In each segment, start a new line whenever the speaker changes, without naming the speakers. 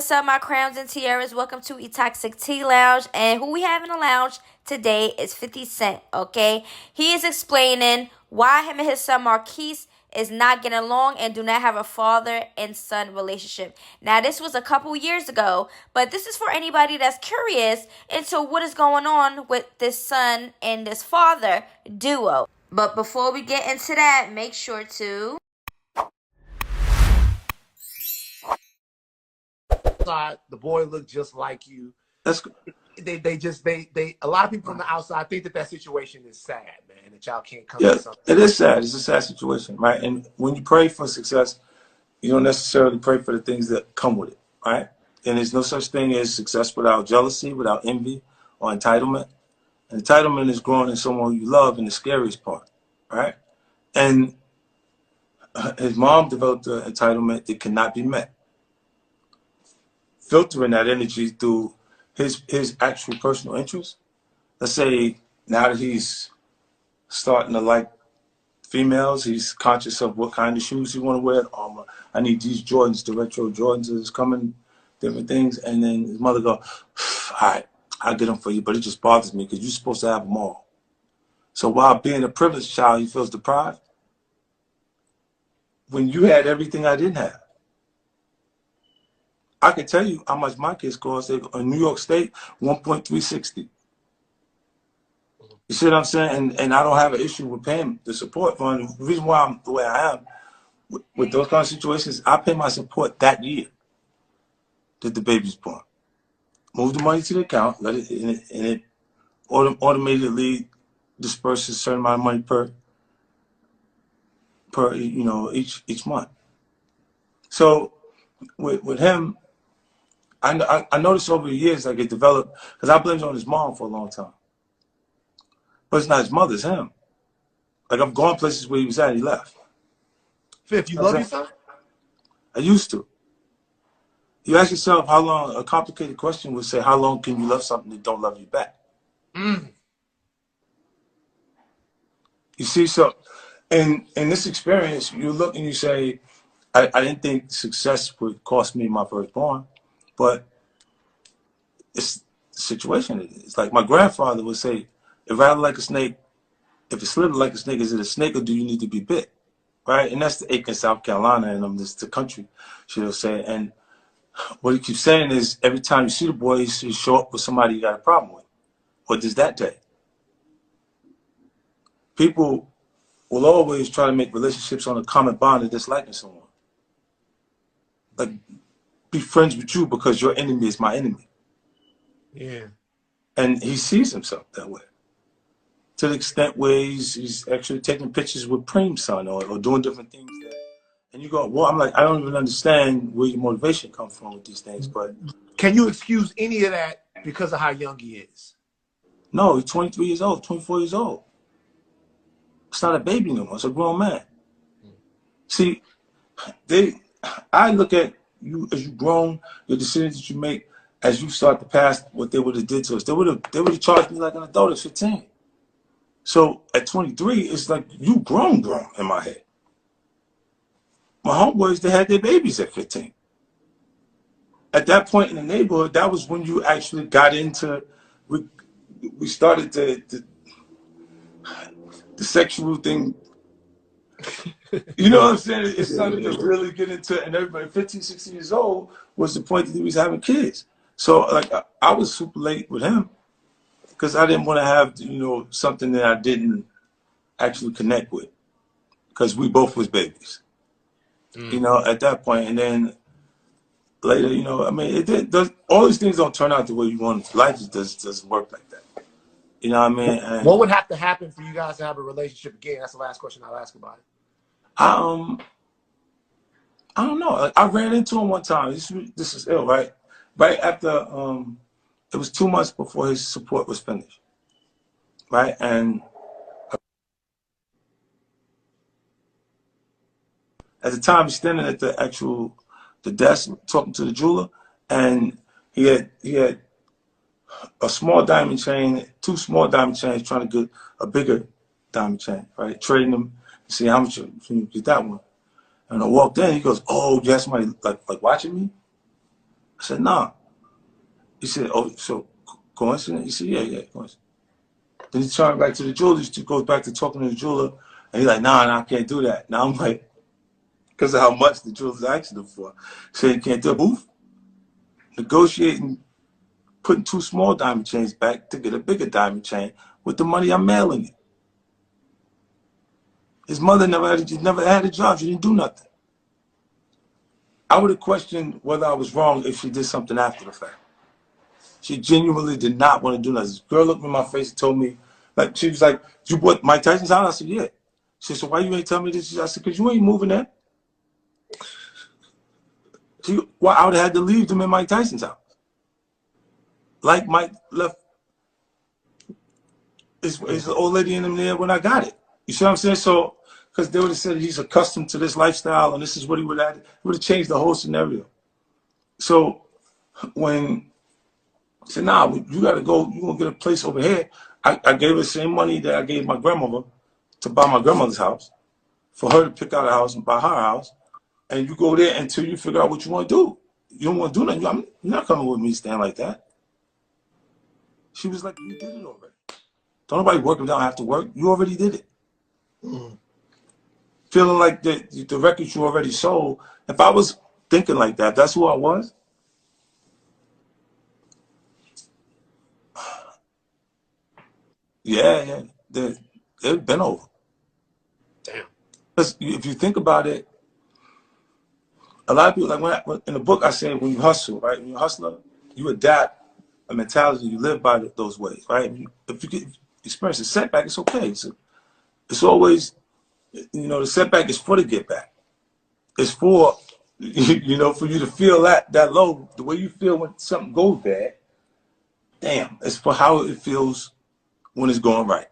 what's up, my crowns and tiaras? Welcome to EToxicTeaLounge. And who we have in the lounge today is 50 Cent, okay? He is explaining why him and his son Marquise is not getting along and do not have a father and son relationship. Now, this was a couple years ago, but this is for anybody that's curious into what is going on with this son and this father duo. But before we get into that, make sure to
the boy looked just like you.
That's
They a lot of people from the outside think that situation is sad, man, that y'all can't come
yeah,
to something.
it is sad. It's a sad situation, right? And when you pray for success, you don't necessarily pray for the things that come with it, right? And there's no such thing as success without jealousy, without envy, or entitlement. And entitlement is growing in someone you love, in the scariest part, right? And his mom developed an entitlement that cannot be met, filtering that energy through his actual personal interests. Let's say now that he's starting to like females, he's conscious of what kind of shoes he want to wear. I need these Jordans, the retro Jordans is coming, different things. And then his mother go, all right, I'll get them for you, but it just bothers me because you're supposed to have them all. So while being a privileged child, he feels deprived. When you had everything I didn't have. I can tell you how much my kids cost. In New York State, 1.360. You see what I'm saying? And I don't have an issue with paying the support fund. The reason why I'm the way I am with those kind of situations, I pay my support that year that the baby's born. Move the money to the account, let it, and it automatically disperses a certain amount of money per each month. So with him, I noticed over the years like it developed, because I blamed it on his mom for a long time. But it's not his mother, it's him. Like I've gone places where he was at and he left.
Fifth, you love your son?
I used to. You ask yourself how long, a complicated question would say, how long can you love something that don't love you back? You see, so in this experience, you look and you say, I didn't think success would cost me my firstborn, but it's the situation it is. Like my grandfather would say, if rather like a snake, if it slithered like a snake, is it a snake or do you need to be bit? Right? And that's the Aiken, South Carolina, and this the country, she'll say. And what he keeps saying is every time you see the boy, he show up with somebody you got a problem with. What does that day? People will always try to make relationships on a common bond of disliking someone. Like, be friends with you because your enemy is my enemy.
Yeah.
And he sees himself that way. To the extent where he's actually taking pictures with Preem's son or doing different things that, and you go, well, I'm like, I don't even understand where your motivation comes from with these things, but.
Can you excuse any of that because of how young he is?
No, he's 23 years old, 24 years old. It's not a baby no more, it's a grown man. See, I look at you as you've grown, your decisions that you make as you start to pass what they would have did to us. They would have charged me like an adult at 15. So at 23, it's like you grown in my head. My homeboys, they had their babies at 15. At that point in the neighborhood, that was when you actually got into, we started the sexual thing. You know what I'm saying? It's something to really get into, and everybody 15, 16 years old was the point that he was having kids. So like I was super late with him because I didn't want to have, something that I didn't actually connect with because we both was babies, at that point. And then later, I mean, all these things don't turn out the way you want it. Life just doesn't work like that. You know what I mean? And
what would have to happen for you guys to have a relationship again? That's the last question I'll ask about it.
I don't know. I ran into him one time. This is ill, right? Right after it was 2 months before his support was finished, right? And at the time, he's standing at the desk talking to the jeweler, and he had a small diamond chain, 2 small diamond chains, trying to get a bigger diamond chain, right? Trading them, see how much can you get that one. And I walked in, he goes, "Oh, you have somebody like watching me?" I said, nah. He said, oh, so coincidence? He said, yeah, coincidence. Then he turned back to the jeweler. He goes back to talking to the jeweler. And he's like, nah, I can't do that. Now I'm like, because of how much the jeweler's asking him for. So he can't do a booth. Negotiating, putting 2 small diamond chains back to get a bigger diamond chain with the money I'm mailing it. His mother never had a job. She didn't do nothing. I would have questioned whether I was wrong if she did something after the fact. She genuinely did not want to do nothing. This girl looked me in my face and told me, like, she was like, you bought Mike Tyson's house? I said, yeah. She said, so why you ain't tell me this? I said, because you ain't moving there. Well, I would have had to leave them in Mike Tyson's house. Like Mike left his old lady in him there when I got it. You see what I'm saying? So, because they would have said he's accustomed to this lifestyle and this is what he would have, it would have changed the whole scenario. So when I said, nah, you got to go, you're going to get a place over here. I gave her the same money that I gave my grandmother to buy my grandmother's house, for her to pick out a house and buy her house. And you go there until you figure out what you want to do. You don't want to do nothing. You're not coming with me stand like that. She was like, you did it already. Don't nobody work if they don't have to work. You already did it. Mm-hmm. Feeling like the records you already sold. If I was thinking like that, that's who I was. Yeah. They've been over.
Damn.
Because if you think about it, a lot of people, like in the book I say, when you hustle, right? When you're a hustler, you adapt a mentality, you live by those ways, right? If you experience a setback, it's okay. It's always, the setback is for the get back. It's for, for you to feel that low, the way you feel when something goes bad. Damn, it's for how it feels when it's going right,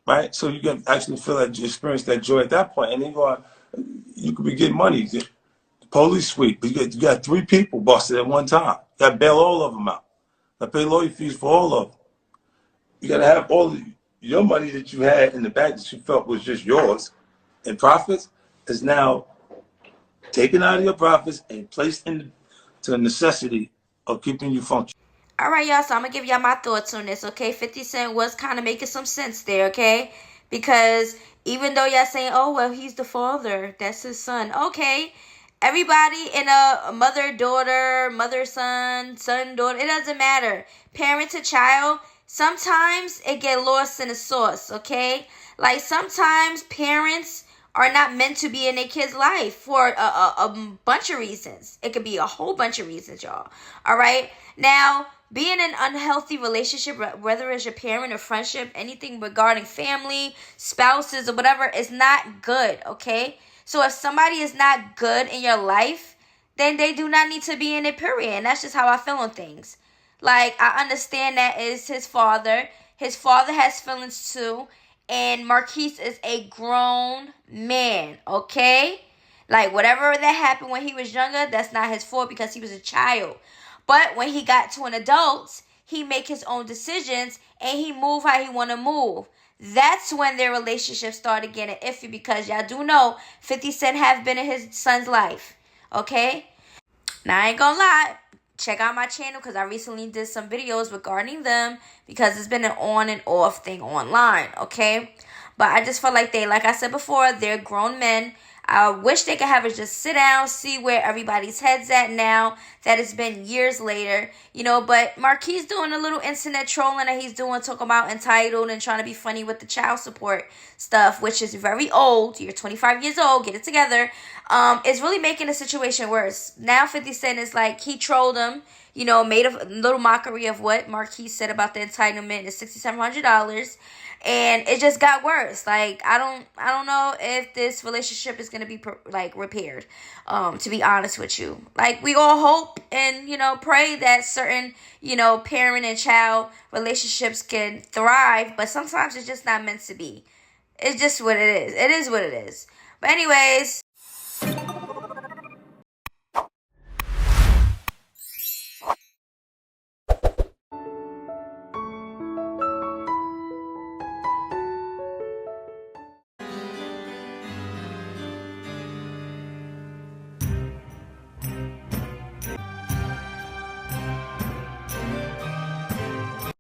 right? So you can actually feel that, experience that joy at that point, and then you could be getting money. The police sweep, but you got 3 people busted at one time. You got to bail all of them out. I pay lawyer fees for all of them. You got to have all your money that you had in the bank that you felt was just yours in profits is now taken out of your profits and placed into the necessity of keeping you functioning.
All right, y'all, so I'm going to give y'all my thoughts on this, okay? 50 Cent was kind of making some sense there, okay? Because even though y'all saying, oh, well, he's the father, that's his son. Okay, everybody in a mother-daughter, mother-son, son-daughter, it doesn't matter. Parent to child, sometimes it get lost in the sauce, okay? Like sometimes parents are not meant to be in their kid's life for a bunch of reasons. It could be a whole bunch of reasons, y'all. All right? Now, being in an unhealthy relationship, whether it's your parent or friendship, anything regarding family, spouses, or whatever, is not good, okay? So if somebody is not good in your life, then they do not need to be in it, period. And that's just how I feel on things. Like, I understand that is his father. His father has feelings too. And Marquise is a grown man, okay? Like, whatever that happened when he was younger, that's not his fault because he was a child. But when he got to an adult, he make his own decisions and he move how he want to move. That's when their relationship started getting iffy because y'all do know 50 Cent have been in his son's life, okay? Now, I ain't gonna lie. Check out my channel because I recently did some videos regarding them because it's been an on and off thing online, okay? But I just feel like like I said before, they're grown men. I wish they could have us just sit down, see where everybody's head's at now that it's been years later, but Marquise doing a little internet trolling that he's doing, talking about entitled and trying to be funny with the child support stuff, which is very old. You're 25 years old, get it together. It's really making the situation worse. Now 50 Cent is like, he trolled him, made a little mockery of what Marquise said about the entitlement is $6,700. And it just got worse. Like, I don't know if this relationship is going to be, repaired, to be honest with you. Like, we all hope and, pray that certain, parent and child relationships can thrive. But sometimes it's just not meant to be. It's just what it is. It is what it is. But anyways.